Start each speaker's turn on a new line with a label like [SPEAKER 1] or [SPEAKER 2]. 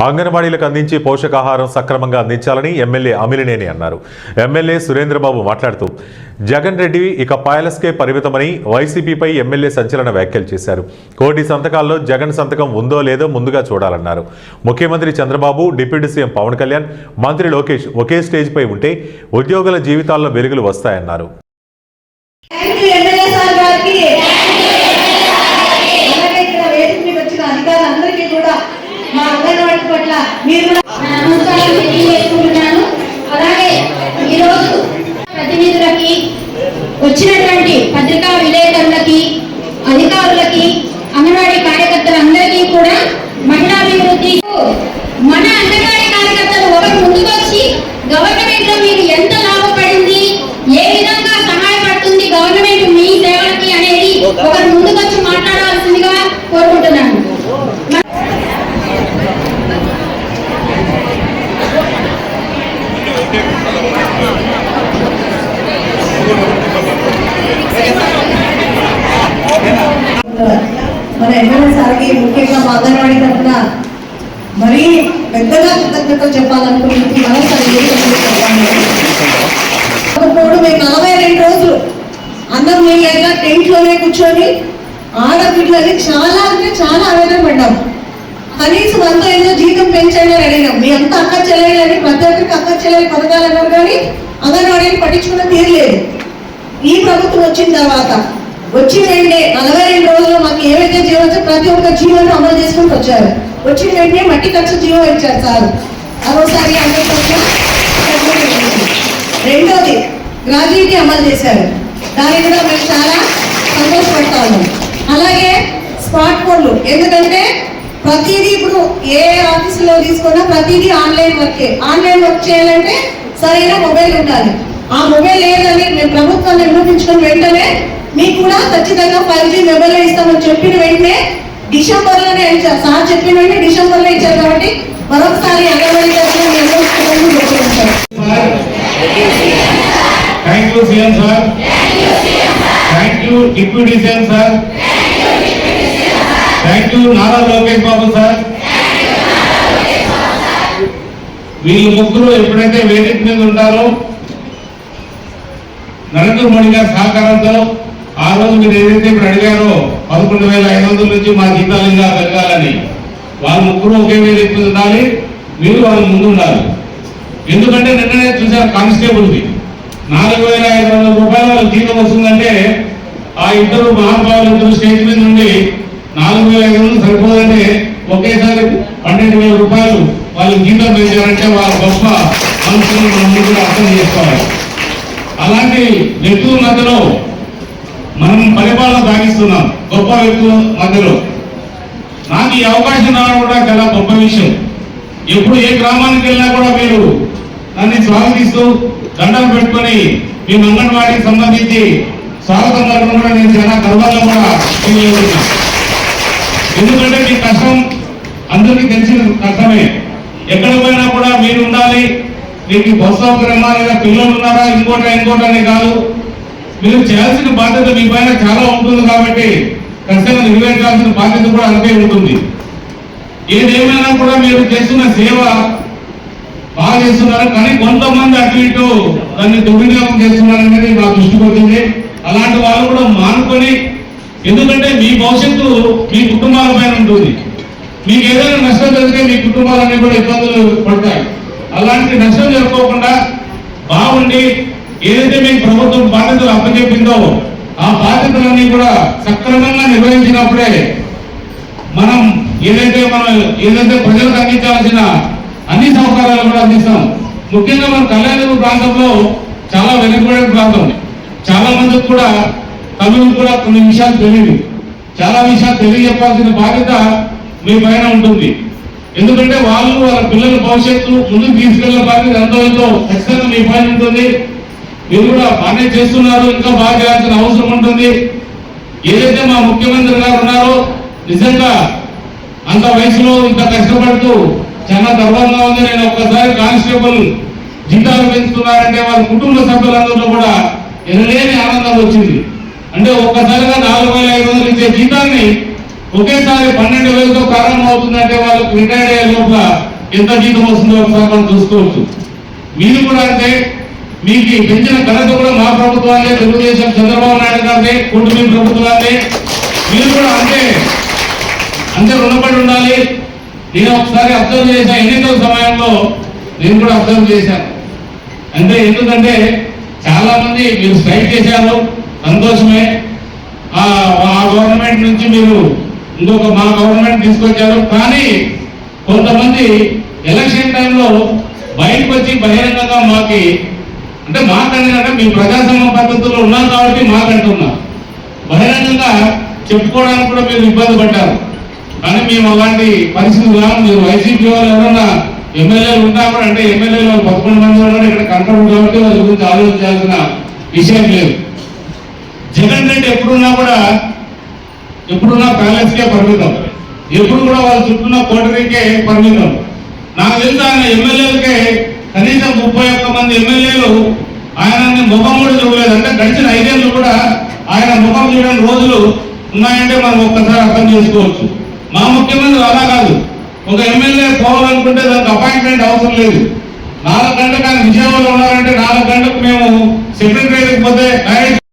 [SPEAKER 1] అంగన్వాడీలకు అందించి పోషకాహారం సక్రమంగా అందించాలని ఎమ్మెల్యే అమిలినేని అన్నారు. ఎమ్మెల్యే సురేంద్రబాబు మాట్లాడుతూ జగన్ రెడ్డి ఇక పాయలస్కే పరిమితమని వైసీపీపై ఎమ్మెల్యే సంచలన వ్యాఖ్యలు చేశారు. కోటి సంతకాల్లో జగన్ సంతకం ఉందో లేదో ముందుగా చూడాలన్నారు. ముఖ్యమంత్రి చంద్రబాబు, డిప్యూటీ సీఎం పవన్ కళ్యాణ్, మంత్రి లోకేష్ ఒకే స్టేజ్పై ఉంటే ఉద్యోగుల జీవితాల్లో వెలుగులు వస్తాయన్నారు.
[SPEAKER 2] అలాగే ఈరోజు ప్రతినిధులకి, వచ్చినటువంటి పత్రికా విలేకరులకి, అధికారులకి, అంగన్వాడీ కార్యకర్తలందరికీ కూడా మహిళాభివృద్ధి మన అంగన్వాడీ కార్యకర్తలు ఒకరు ముందుకు వచ్చి గవర్నమెంట్ లో మీకు ఎంత లాభపడింది, ఏ విధంగా సహాయపడుతుంది గవర్నమెంట్ మీ సేవలకి అనేది ఒకరు ముందుకు వచ్చి మాట్లాడాల్సిందిగా కోరుకుంటున్నాను.
[SPEAKER 3] మన ఎమ్మెల్యే సార్కి ముఖ్యంగా మా అంగన్వాడీ తరఫున మరీ పెద్దగా కృతజ్ఞతలు చెప్పాలనుకున్నది మరోసారి మేము 42 రోజులు అన్నం లేక టెంట్లోనే కూర్చొని ఆడపిల్లల్ని చాలా అంటే చాలా ఆవేదన పడ్డాము. కనీసం అంతా ఏదో జీతం పెంచండి అని అడిగినాం. మీ అంతా అక్క చెల్లెలని, ప్రతి ఒక్కరికి అక్క చెల్లెలి పథకాలు అన్నారు, కానీ అంగన్వాడీని పట్టించుకున్న తీరలేదు. ఈ ప్రభుత్వం వచ్చిన తర్వాత వచ్చిన వెంటనే 42 రోజుల్లో మాకు ఏవైతే జీవో ప్రతి ఒక్క జీవోను అమలు చేసుకుంటూ వచ్చారు. వచ్చిన వెంటనే మట్టి ఖర్చు జీవో ఇచ్చారు సార్. మరోసారి రెండోది గ్రాడ్యుయేటీ అమలు చేశారు. దాన్ని కూడా మేము చాలా సంతోషపడతాము. అలాగే స్మార్ట్ ఫోన్లు, ఎందుకంటే ప్రతిదీ ఇప్పుడు ఏ ఆఫీసులో తీసుకున్నా ప్రతిదీ ఆన్లైన్ వర్కే. ఆన్లైన్ వర్క్ చేయాలంటే సరైన మొబైల్ ఉండాలి. ఆ మొబైల్ లేదని మేము ప్రభుత్వాన్ని నిరూపించుకున్న వెంటనే మీకు కూడా ఖచ్చితంగా 5G మొబైల్ ఇస్తామని చెప్పిన వెంటనే డిసెంబర్లోనే ఇచ్చారు సార్. చెప్పిన వెంటనే డిసెంబర్లో ఇచ్చారు. కాబట్టి మరొకసారి anganwadi
[SPEAKER 4] thank you CM sir, thank you deputy CM sir, thank you Nara Lokesh Babu sir. వీళ్ళు ముగ్గురు ఎప్పుడైతే వేదిక మీద ఉంటారో నరేంద్ర మోడీ గారి సహకారంతో ఆ రోజు మీరు ఏదైతే ఇప్పుడు అడిగారో 11,500 నుంచి మా జీతాలు ఇంకా పెరగాలని, వాళ్ళ ముగ్గురు ఒకే వేదిక మీద ఉండాలి. మీరు వాళ్ళ ముందు ఉండాలి. ఎందుకంటే నిన్ననే చూసారు కానిస్టేబుల్ది 4,500 రూపాయల జీతం వస్తుందంటే ఆ ఇద్దరు మహానుభావులు స్టేజ్ మీద నుండి 4,500 సరిపోదంటే ఒకేసారి 12,000 రూపాయలు వాళ్ళు జీతం పెంచారంటే వాళ్ళ గొప్ప మనసును మనం కూడా అర్థం చేసుకోవాలి. అలాంటి వ్యక్తుల మధ్యలో మనం పరిపాలన సాగిస్తున్నాం. గొప్ప వ్యక్తుల మధ్యలో నాకు ఈ అవకాశం రావడం కూడా చాలా గొప్ప విషయం. ఎప్పుడు ఏ గ్రామానికి వెళ్ళినా కూడా మీరు నన్ను స్వాగతిస్తూ దండలు పెట్టుకొని మీ అంగన్వాడీకి సంబంధించి స్వాగతం పలకడం కూడా నేను చాలా గర్వంగా కూడా ఫీల్ అవుతున్నా. ఎందుకంటే మీ కష్టం అందరికీ తెలిసిన కష్టమే. ఎక్కడ పోయినా కూడా మీరు ఉండాలి. మీకు బస్సు సౌకర్యమా లేదా పిల్లలు ఉన్నారా ఇంకోటనే కాదు, మీరు చేయాల్సిన బాధ్యత మీ పైన చాలా ఉంటుంది. కాబట్టి ఖచ్చితంగా నిర్వహించాల్సిన బాధ్యత కూడా అంతే ఉంటుంది. ఏదేమైనా కూడా మీరు చేస్తున్న సేవ బాగా చేస్తున్నారు, కానీ కొంతమంది అటు ఇటు దాన్ని దుర్వినియోగం చేస్తున్నారనేది నా దృష్టికి వచ్చింది. అలాంటి వాళ్ళు కూడా మానుకొని, ఎందుకంటే మీ భవిష్యత్తు మీ కుటుంబాల పైన ఉంటుంది. మీకు ఏదైనా నష్టం జరిగితే మీ కుటుంబాలన్నీ కూడా ఇబ్బందులు పడతాయి. అలాంటి నష్టం జరుపుకోకుండా బాగుండి ఏదైతే మీకు ప్రభుత్వం బాధ్యతలు అప్పచెప్పిందో ఆ బాధ్యతలన్నీ కూడా సక్రమంగా నిర్వహించినప్పుడే మనం ఏదైతే ప్రజలకు అందించాల్సిన అన్ని సౌకర్యాలు కూడా అందిస్తాం. ముఖ్యంగా మన కళ్యాణదుర్గం ప్రాంతంలో చాలా వెనుకబడిన ప్రాంతం. చాలా మందికి కూడా తమిళ కూడా కొన్ని విషయాలు తెలియదు. చాలా విషయాలు తెలియజెప్పాల్సిన బాధ్యత మీ పైన ఉంటుంది. ఎందుకంటే వాళ్ళు వాళ్ళ పిల్లల భవిష్యత్తు ముందుకు తీసుకెళ్లే బాధ్యత ఎంతో ఖచ్చితంగా మీ పైన ఉంటుంది. మీరు కూడా బాగానే చేస్తున్నారు, ఇంకా బాగా చేయాల్సిన అవసరం ఉంటుంది. ఏదైతే మా ముఖ్యమంత్రి గారు ఉన్నారో నిజంగా అంత వయసులో ఇంత కష్టపడుతూ చాలా గర్వంగా ఉంది. నేను ఒక్కసారి కానిస్టేబుల్ జీతాలు పెంచుతున్నారంటే వాళ్ళ కుటుంబ సభ్యులందరిలో కూడా ఎనలేని ఆనందం వచ్చింది. అంటే ఒక్కసారిగా 4,500 ఇచ్చే జీతాన్ని ఒకేసారి 12,000తో ప్రారంభం అవుతుందంటే వాళ్ళకు రిటైర్డ్ అయ్యే లోపల ఎంత జీతం వస్తుందో ఒకసారి మనం చూసుకోవచ్చు. మీరు కూడా అంటే మీకు ఈ పెంచిన ఘనత కూడా మా ప్రభుత్వాలే, తెలుగుదేశం చంద్రబాబు నాయుడు గారిదే, కూటమి ప్రభుత్వాలే. మీరు కూడా అంతే రుణపడి ఉండాలి. నేను ఒకసారి అబ్జర్వ్ చేశాను, ఎన్నికల సమయంలో నేను కూడా అబ్జర్వ్ చేశాను. అంటే ఎందుకంటే చాలా మంది మీరు స్ట్రైక్ చేశారు, సంతోషమే. ఆ గవర్నమెంట్ నుంచి మీరు ఇంకొక మా గవర్నమెంట్ తీసుకొచ్చారు. కానీ కొంతమంది ఎలక్షన్ టైంలో బయటకు వచ్చి బహిరంగంగా మాకంటే మీ ప్రజాస్వామ్య పద్ధతుల్లో ఉన్నారు కాబట్టి మాకంటున్నారు. బహిరంగంగా చెప్పుకోవడానికి కూడా మీరు ఇబ్బంది పడ్డారు. కానీ మేము అలాంటి పరిస్థితులు కాదు. మీరు వైసీపీ వాళ్ళు ఎవరన్నా ఎమ్మెల్యేలు ఉన్నా కూడా, అంటే ఎమ్మెల్యేలు 11 మంది కూడా ఇక్కడ కనపడదు కాబట్టి వాళ్ళ గురించి ఆలోచించాల్సిన విషయం లేదు. జగన్ రెడ్డి ఎప్పుడున్నా ప్యాలెస్కే పరిమితం, ఎప్పుడు కూడా వాళ్ళ చుట్టూన్న కోటరీకే పరిమితం. నాకు తెలిసి ఆయన ఎమ్మెల్యేలకే కనీసం 31 మంది ఎమ్మెల్యేలు ఆయన ముఖం కూడా చూడలేదు. అంటే గడిచిన 5 ఏళ్ళు కూడా ఆయన ముఖం చూడని రోజులు ఉన్నాయంటే మనం ఒక్కసారి అర్థం చేసుకోవచ్చు. మా ముఖ్యమంత్రి అలా కాదు. ఒక ఎమ్మెల్యే పోవాలనుకుంటే దానికి అపాయింట్మెంట్ అవసరం లేదు. 4 గంటలకు ఆయన విజయవాడలో ఉన్నారంటే 4 గంటలకు మేము సెక్రటరీకి పోతే డైరెక్ట్